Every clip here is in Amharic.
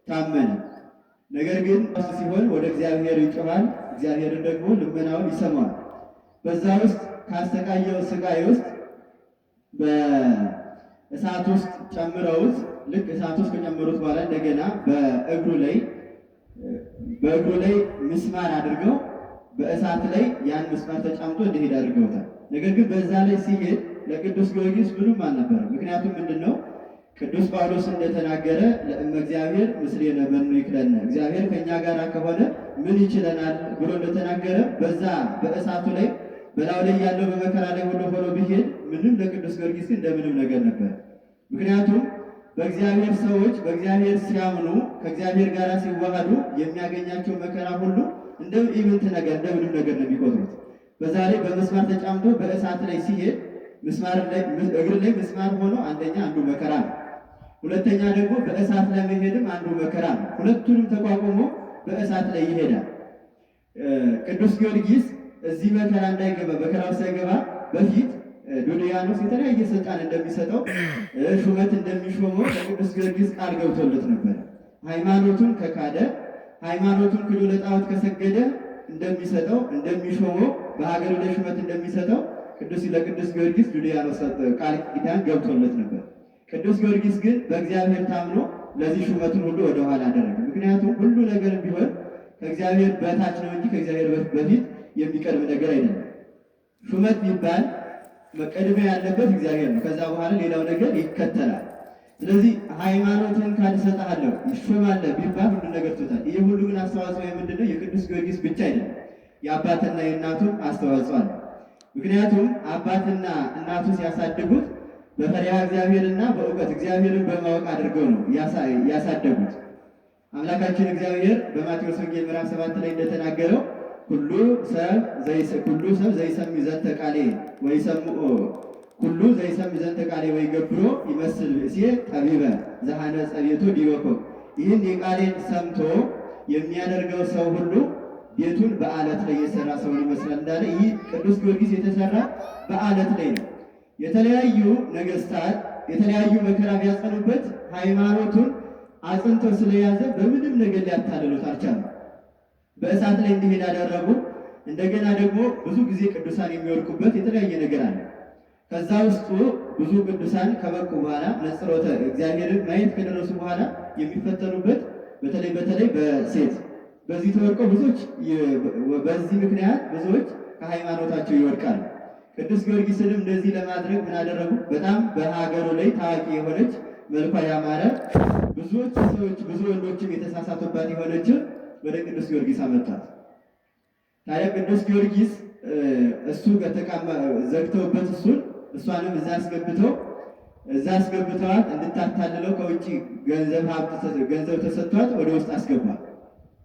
ታመነ። ነገር ግን ሲሆን ወደ እግዚአብሔር ይጮኻል፣ እግዚአብሔርን ደግሞ ልመናውን ይሰማል። በዛ ውስጥ ካሰቃየው ስቃይ ውስጥ በእሳት ውስጥ ጨምረውት ልክ እሳት ውስጥ ከጨመሩት በኋላ እንደገና በእግሩ ላይ ምስማር አድርገው በእሳት ላይ ያን ምስማር ተጫምቶ እንዲሄድ አድርገውታል። ነገር ግን በዛ ላይ ሲሄድ ለቅዱስ ጊዮርጊስ ምንም አልነበረም። ምክንያቱም ምንድነው? ቅዱስ ጳውሎስ እንደተናገረ ለእመ እግዚአብሔር ምስሌነ መኑ ይክለነ፣ እግዚአብሔር ከእኛ ጋር ከሆነ ምን ይችለናል ብሎ እንደተናገረ በዛ በእሳቱ ላይ በላዩ ላይ ያለው በመከራ ላይ ሁሉ ሆኖ ቢሄድ ምንም ለቅዱስ ጊዮርጊስ እንደምንም ነገር ነበር። ምክንያቱም በእግዚአብሔር ሰዎች በእግዚአብሔር ሲያምኑ ከእግዚአብሔር ጋር ሲዋሃዱ የሚያገኛቸው መከራ ሁሉ እንደ ኢምንት ነገር እንደምንም ነገር ነው የሚቆጥሩት። በዛ ላይ በመስማር ተጫምቶ በእሳት ላይ ሲሄድ እግር ላይ ምስማር ሆኖ አንደኛ አንዱ መከራ ነው፣ ሁለተኛ ደግሞ በእሳት ላይ መሄድም አንዱ መከራ ነው። ሁለቱንም ተቋቁሞ በእሳት ላይ ይሄዳል። ቅዱስ ጊዮርጊስ እዚህ መከራ እንዳይገባ መከራው ሳይገባ በፊት ዶልያኖስ የተለያየ ስልጣን እንደሚሰጠው ሹመት እንደሚሾመው ለቅዱስ ጊዮርጊስ ቃል ገብቶለት ነበር። ሃይማኖቱን ከካደ ሃይማኖቱን ክዶ ለጣዖት ከሰገደ እንደሚሰጠው እንደሚሾመው በሀገሩ ላይ ሹመት እንደሚሰጠው ለቅዱስ ጊዮርጊስ ዶልያኖስ ቃል ኪዳን ገብቶለት ነበር። ቅዱስ ጊዮርጊስ ግን በእግዚአብሔር ታምኖ ለዚህ ሹመቱን ሁሉ ወደኋላ አደረገ። ምክንያቱም ሁሉ ነገር ቢሆን ከእግዚአብሔር በታች ነው እንጂ ከእግዚአብሔር በፊት የሚቀርብ ነገር አይደለም። ሹመት ቢባል መቀደም ያለበት እግዚአብሔር ነው። ከዛ በኋላ ሌላው ነገር ይከተላል። ስለዚህ ሃይማኖትን ካልሰጣለሁ ይሾማለህ ቢባል ሁሉ ነገር ትቷል። ይህ ሁሉ ግን አስተዋጽኦ ምንድነው? የቅዱስ ጊዮርጊስ ብቻ አይደለም፣ የአባትና የእናቱን አስተዋጽኦ አለ። ምክንያቱም አባትና እናቱ ሲያሳድጉት በፈሪሃ እግዚአብሔርና በእውቀት እግዚአብሔርን በማወቅ አድርገው ነው ያሳደጉት። አምላካችን እግዚአብሔር በማቴዎስ ወንጌል ምዕራፍ 7 ላይ እንደተናገረው ሁሉ ሰብ ዘይሰሚ ዘንተ ቃሌ ወይሰምዖ ሁሉ ዘይሰሚ ዘንተ ቃሌ ወይገብሮ ይመስል ብእሴ ጠቢበ ዘሐነጸ ቤቶ ዲበኮ። ይህን የቃሌን ሰምቶ የሚያደርገው ሰው ሁሉ ቤቱን በአለት ላይ የሰራ ሰው ይመስላል እንዳለ፣ ይህ ቅዱስ ጊዮርጊስ የተሰራ በአለት ላይ ነው። የተለያዩ ነገስታት የተለያዩ መከራ ቢያጸኑበት ሃይማኖቱን አጽንቶ ስለያዘ በምንም ነገር ሊያታልሉት አልቻለም። በእሳት ላይ እንዲሄድ ያደረጉ። እንደገና ደግሞ ብዙ ጊዜ ቅዱሳን የሚወድቁበት የተለያየ ነገር አለ። ከዛ ውስጡ ብዙ ቅዱሳን ከበቁ በኋላ ነጽሮተ እግዚአብሔርን ማየት ከደረሱ በኋላ የሚፈተኑበት በተለይ በሴት በዚህ ተወድቀው ብዙዎች በዚህ ምክንያት ብዙዎች ከሃይማኖታቸው ይወድቃሉ። ቅዱስ ጊዮርጊስንም እንደዚህ ለማድረግ ምን አደረጉ? በጣም በሀገሩ ላይ ታዋቂ የሆነች መልኳ ያማረ ብዙዎች ሰዎች ብዙ ወንዶችም የተሳሳቱባት የሆነችው ወደ ቅዱስ ጊዮርጊስ አመጣት። ታዲያ ቅዱስ ጊዮርጊስ እሱ ዘግተውበት እሷንም እዛ አስገብተዋት እንድታታልለው ከውጭ ገንዘብ ተሰጥቷት ወደ ውስጥ አስገቧት።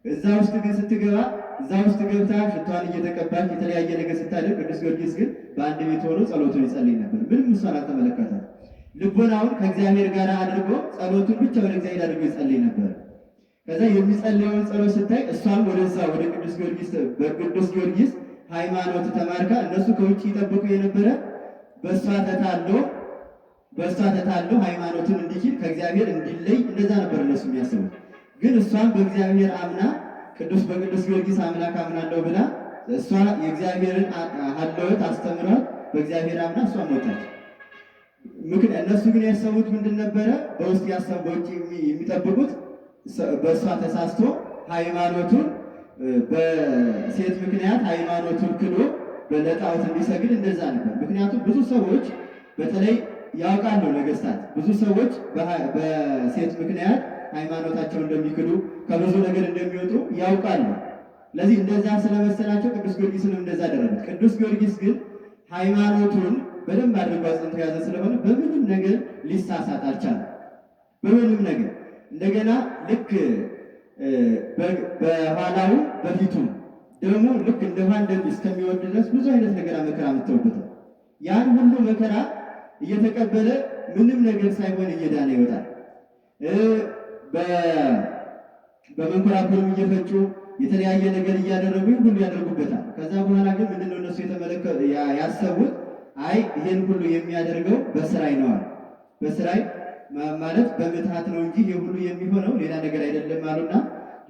እዛ ውስጥ ግን ስትገባ እዛ ውስጥ ገብታ ሽቷን እየተቀባች የተለያየ ነገር ስታደርግ ቅዱስ ጊዮርጊስ ግን በአንድ ቤት ሆኖ ጸሎቱን ይጸልይ ነበር። ምንም እሷን አልተመለከታት። ልቦናውን ከእግዚአብሔር ጋር አድርጎ ጸሎቱን ብቻ ወደ እግዚአብሔር አድርጎ ይጸልይ ነበር። ከዛ የሚጸልየውን ጸሎት ስታይ እሷም ወደዛ ወደ በቅዱስ ጊዮርጊስ ሃይማኖት ተማርካ እነሱ ከውጭ ይጠብቁ የነበረ በእሷ ተታሎ ሃይማኖቱን እንዲችል ከእግዚአብሔር እንዲለይ እንደዛ ነበር እነሱ የሚያስቡት። ግን እሷም በእግዚአብሔር አምና በቅዱስ ጊዮርጊስ አምላክ አምናለሁ ብላ እሷ የእግዚአብሔርን ሀለወት አስተምሯት በእግዚአብሔር አምና እሷ ሞታች። እነሱ ግን ያሰቡት ምንድን ነበረ? በውስጥ በውጭ የሚጠብቁት በእሷ ተሳስቶ ሃይማኖቱን በሴት ምክንያት ሃይማኖቱን ክዶ ለጣዖት እንዲሰግድ እንደዛ ነበር። ምክንያቱም ብዙ ሰዎች በተለይ ያውቃሉ ነገስታት ብዙ ሰዎች በሴት ምክንያት ሃይማኖታቸውን እንደሚክዱ ከብዙ ነገር እንደሚወጡ ያውቃሉ። ለዚህ እንደዛ ስለመሰላቸው ቅዱስ ጊዮርጊስንም እንደዛ አደረጉት። ቅዱስ ጊዮርጊስ ግን ሃይማኖቱን በደንብ አድርጎ አጽንቶ የያዘ ስለሆነ በምንም ነገር ሊሳሳት አልቻለም። በምንም ነገር እንደገና ልክ በኋላው በፊቱም ደግሞ ልክ እንደ ውሃ እስከሚወርድ ድረስ ብዙ አይነት ነገር መከራ አምጥተውበታል። ያን ሁሉ መከራ እየተቀበለ ምንም ነገር ሳይሆን እየዳነ ይወጣል። በመንኮራኩርም እየፈጩ የተለያየ ነገር እያደረጉ ሁሉ ያደርጉበታል። ከዛ በኋላ ግን ምንድነው እነሱ ያሰቡት? አይ ይሄን ሁሉ የሚያደርገው በስራይ ነዋል። በስራይ ማለት በምትሃት ነው እንጂ ይህ ሁሉ የሚሆነው ሌላ ነገር አይደለም አሉና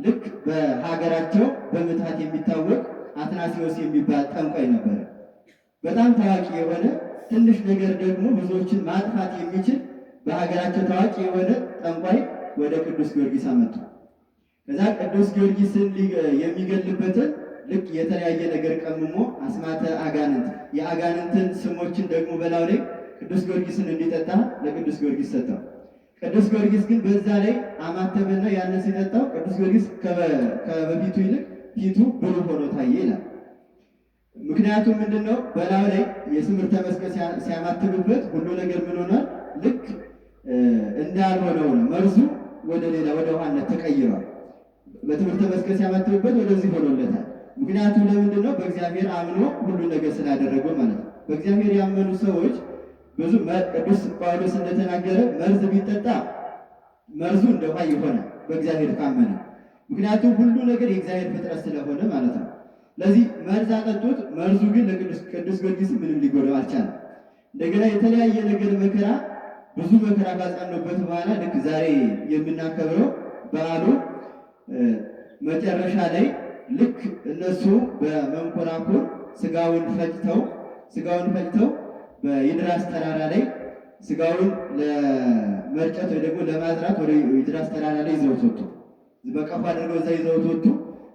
ልክ በሀገራቸው በምትሃት የሚታወቅ አትናሲዎስ የሚባል ጠንቋይ ነበረ። በጣም ታዋቂ የሆነ ትንሽ ነገር ደግሞ ብዙዎችን ማጥፋት የሚችል በሀገራቸው ታዋቂ የሆነ ጠንቋይ ወደ ቅዱስ ጊዮርጊስ አመጡ። ከዛ ቅዱስ ጊዮርጊስን የሚገልበትን ልክ የተለያየ ነገር ቀምሞ አስማተ አጋንንት የአጋንንትን ስሞችን ደግሞ በላው ላይ ቅዱስ ጊዮርጊስን እንዲጠጣ ለቅዱስ ጊዮርጊስ ሰጠው። ቅዱስ ጊዮርጊስ ግን በዛ ላይ አማተበና ያንን ሲጠጣው ቅዱስ ጊዮርጊስ ከበፊቱ ይልቅ ፊቱ ብሩህ ሆኖ ታየ ይላል። ምክንያቱም ምንድነው? በላው ላይ የትምህርተ መስቀል ሲያማትብበት ሁሉ ነገር ምን ሆኗል? ልክ እንዳልሆነው ነው። መርዙ ወደ ሌላ ወደ ውሃነት ተቀይሯል። በትምህርተ መስቀል ሲያማትብበት ወደዚህ ሆኖለታል። ምክንያቱም ለምንድነው? በእግዚአብሔር አምኖ ሁሉ ነገር ስላደረገው ማለት ነው። በእግዚአብሔር ያመኑ ሰዎች ብዙ ቅዱስ ጳውሎስ እንደተናገረ መርዝ ቢጠጣ መርዙ እንደ ውሃ ይሆናል በእግዚአብሔር ካመነ። ምክንያቱም ሁሉ ነገር የእግዚአብሔር ፍጥረት ስለሆነ ማለት ነው። ለዚህ መርዝ አጠጡት። መርዙ ግን ለቅዱስ ጊዮርጊስ ምንም ሊጎዳው አልቻለም። እንደገና የተለያየ ነገር መከራ ብዙ መከራ ካጸኑበት በኋላ ልክ ዛሬ የምናከብረው በዓሉ መጨረሻ ላይ ልክ እነሱ በመንኮራኩር ስጋውን ፈጭተው በይድራስ ተራራ ላይ ስጋውን ለመርጨት ወይ ደግሞ ለማዝራት ወደ ይድራስ ተራራ ላይ ይዘውት ወጡ። በቀፍ አድርገው እዛ ይዘውት ወጡ።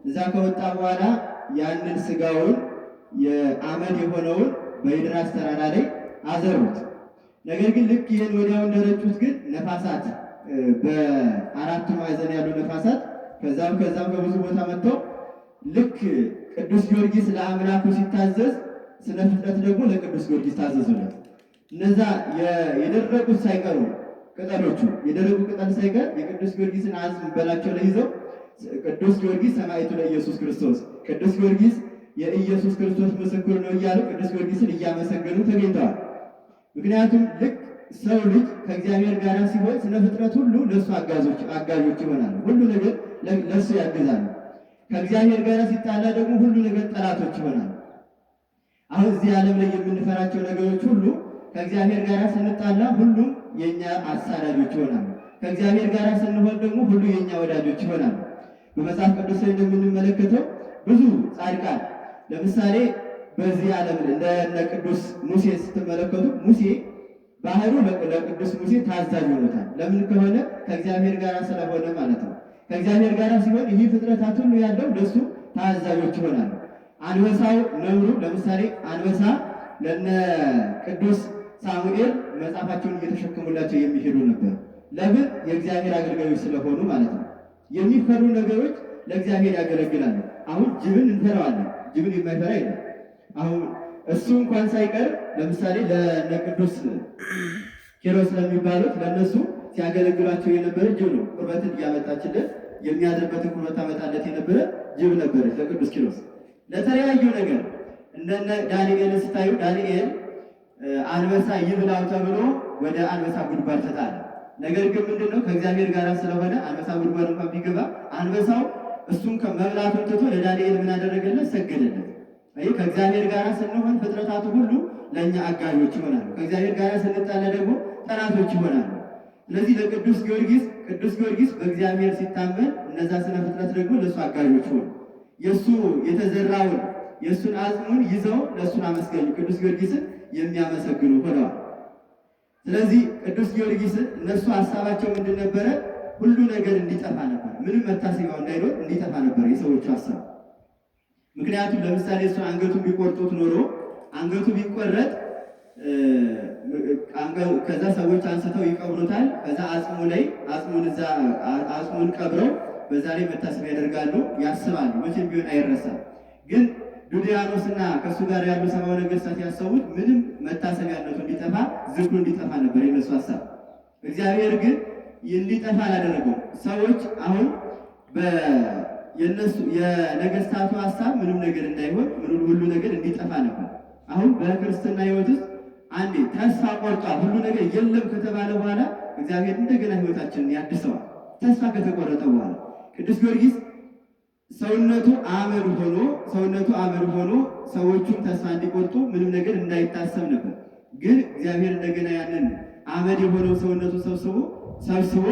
እዛ ከወጣ በኋላ ያንን ስጋውን የአመድ የሆነውን በይድራስ ተራራ ላይ አዘሩት። ነገር ግን ልክ ይህን ወዲያው እንደረጩት ግን ነፋሳት በአራቱ ማዕዘን ያሉ ነፋሳት ከዛም ከብዙ ቦታ መጥተው ልክ ቅዱስ ጊዮርጊስ ለአምላኩ ሲታዘዝ ስነ ፍጥረት ደግሞ ለቅዱስ ጊዮርጊስ ታዘዙለት። እነዛ የደረቁት ሳይቀሩ ቅጠሎቹ የደረቁ ቅጠል ሳይቀር የቅዱስ ጊዮርጊስን አጽም በላቸው ላይ ይዘው ቅዱስ ጊዮርጊስ ሰማዕቱ ለኢየሱስ ክርስቶስ፣ ቅዱስ ጊዮርጊስ የኢየሱስ ክርስቶስ ምስክር ነው እያሉ ቅዱስ ጊዮርጊስን እያመሰገኑ ተገኝተዋል። ምክንያቱም ልክ ሰው ልጅ ከእግዚአብሔር ጋር ሲሆን ስነ ፍጥረት ሁሉ ለእሱ አጋዦች ይሆናሉ። ሁሉ ነገር ለእሱ ያግዛሉ። ከእግዚአብሔር ጋር ሲጣላ ደግሞ ሁሉ ነገር ጠላቶች ይሆናሉ። አሁን እዚህ ዓለም ላይ የምንፈራቸው ነገሮች ሁሉ ከእግዚአብሔር ጋር ስንጣላ ሁሉም የኛ አሳዳጆች ይሆናሉ። ከእግዚአብሔር ጋር ስንሆን ደግሞ ሁሉ የኛ ወዳጆች ይሆናሉ። በመጽሐፍ ቅዱስ ላይ እንደምንመለከተው ብዙ ጻድቃን ለምሳሌ በዚህ ዓለም እንደነ ቅዱስ ሙሴ ስትመለከቱ ሙሴ ባህሩ ለቅዱስ ሙሴ ታዛዥ ሆኖታል። ለምን ከሆነ ከእግዚአብሔር ጋር ስለሆነ ማለት ነው። ከእግዚአብሔር ጋር ሲሆን ይህ ፍጥረታት ሁሉ ያለው ለሱ ታዛዦች ይሆናሉ። አንበሳው ነብሩ ለምሳሌ አንበሳ ለነ ቅዱስ ሳሙኤል መጽሐፋቸውን እየተሸከሙላቸው የሚሄዱ ነበር። ለምን? የእግዚአብሔር አገልጋዮች ስለሆኑ ማለት ነው። የሚፈሩ ነገሮች ለእግዚአብሔር ያገለግላሉ። አሁን ጅብን እንፈራዋለን። ጅብን የማይፈራ የለም። አሁን እሱ እንኳን ሳይቀር ለምሳሌ ለነ ቅዱስ ኪሮስ ለሚባሉት ለነሱ ሲያገለግሏቸው የነበረ ጅብ ነው። ቁርበትን እያመጣችለት የሚያድርበትን ቁርበት አመጣለት የነበረ ጅብ ነበረች ለቅዱስ ኪሮስ። ለተለያዩ ነገር እንደነ ዳንኤልን ስታዩ ዳንኤል አንበሳ ይብላው ተብሎ ወደ አንበሳ ጉድጓድ ተጣለ። ነገር ግን ምንድነው? ከእግዚአብሔር ጋር ስለሆነ አንበሳ ጉድጓድ እንኳን ቢገባ አንበሳው እሱን ከመብላቱን ትቶ ለዳንኤል ምን አደረገለት? ሰገደለት። አይ ከእግዚአብሔር ጋር ስንሆን ፍጥረታቱ ሁሉ ለኛ አጋዦች ይሆናሉ። ከእግዚአብሔር ጋር ስንጣላ ደግሞ ጠላቶች ይሆናሉ። ስለዚህ ለቅዱስ ጊዮርጊስ በእግዚአብሔር ሲታመን እነዛ ስነ ፍጥረት ደግሞ ለሱ አጋዦች ሆኑ። የሱ የተዘራውን የሱን አጽሙን ይዘው ለሱን አመስገኙ። ቅዱስ ጊዮርጊስን የሚያመሰግኑ ሆነዋል። ስለዚህ ቅዱስ ጊዮርጊስን እነሱ ሀሳባቸው ምንድን ነበረ? ሁሉ ነገር እንዲጠፋ ነበር። ምንም መታሰቢያው እንዳይኖር እንዲጠፋ ነበር የሰዎቹ ሀሳብ። ምክንያቱም ለምሳሌ እሱ አንገቱን ቢቆርጡት ኖሮ አንገቱ ቢቆረጥ ከዛ ሰዎች አንስተው ይቀብሩታል። ከዛ አጽሙን ቀብረው በዛ ላይ መታሰቢያ ያደርጋሉ፣ ያስባሉ። መቼም ቢሆን አይረሳም። ግን ዱድያኖስና ከእሱ ጋር ያሉ ሰብአ ነገሥታት ያሰቡት ምንም መታሰቢያነቱ እንዲጠፋ፣ ዝክሩ እንዲጠፋ ነበር የነሱ ሀሳብ። እግዚአብሔር ግን እንዲጠፋ አላደረገው። ሰዎች አሁን የነገሥታቱ ሀሳብ ምንም ነገር እንዳይሆን ሁሉ ነገር እንዲጠፋ ነበር። አሁን በክርስትና ሕይወት ውስጥ አንዴ ተስፋ ቆርጧል፣ ሁሉ ነገር የለም ከተባለ በኋላ እግዚአብሔር እንደገና ሕይወታችንን ያድሰዋል። ተስፋ ከተቆረጠ በኋላ ቅዱስ ጊዮርጊስ ሰውነቱ አመድ ሆኖ ሰዎቹም ተስፋ እንዲቆርጡ ምንም ነገር እንዳይታሰብ ነበር። ግን እግዚአብሔር እንደገና ያንን አመድ የሆነው ሰውነቱ ሰብስቦ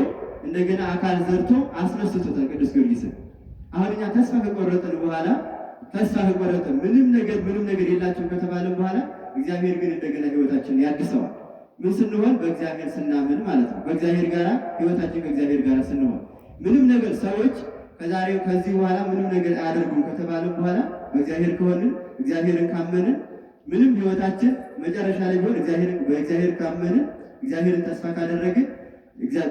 እንደገና አካል ዘርቶ አስነስቶታል ቅዱስ ጊዮርጊስን። አሁን እኛ ተስፋ ከቆረጥን በኋላ ምንም ነገር የላቸውም ከተባለን በኋላ እግዚአብሔር ግን እንደገና ሕይወታችንን ያድሰዋል። ምን ስንሆን? በእግዚአብሔር ስናምን ማለት ነው። በእግዚአብሔር ጋር ሕይወታችን ከእግዚአብሔር ጋር ስንሆን ምንም ነገር ሰዎች ከዚህ በኋላ ምንም ነገር አያደርጉም ከተባለን በኋላ በእግዚአብሔር ከሆንን እግዚአብሔርን ካመንን ምንም ሕይወታችን መጨረሻ ላይ ቢሆን በእግዚአብሔር ካመንን እግዚአብሔርን ተስፋ ካደረግን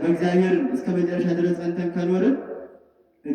በእግዚአብሔር እስከ መጨረሻ ድረስ ጸንተን ከኖርን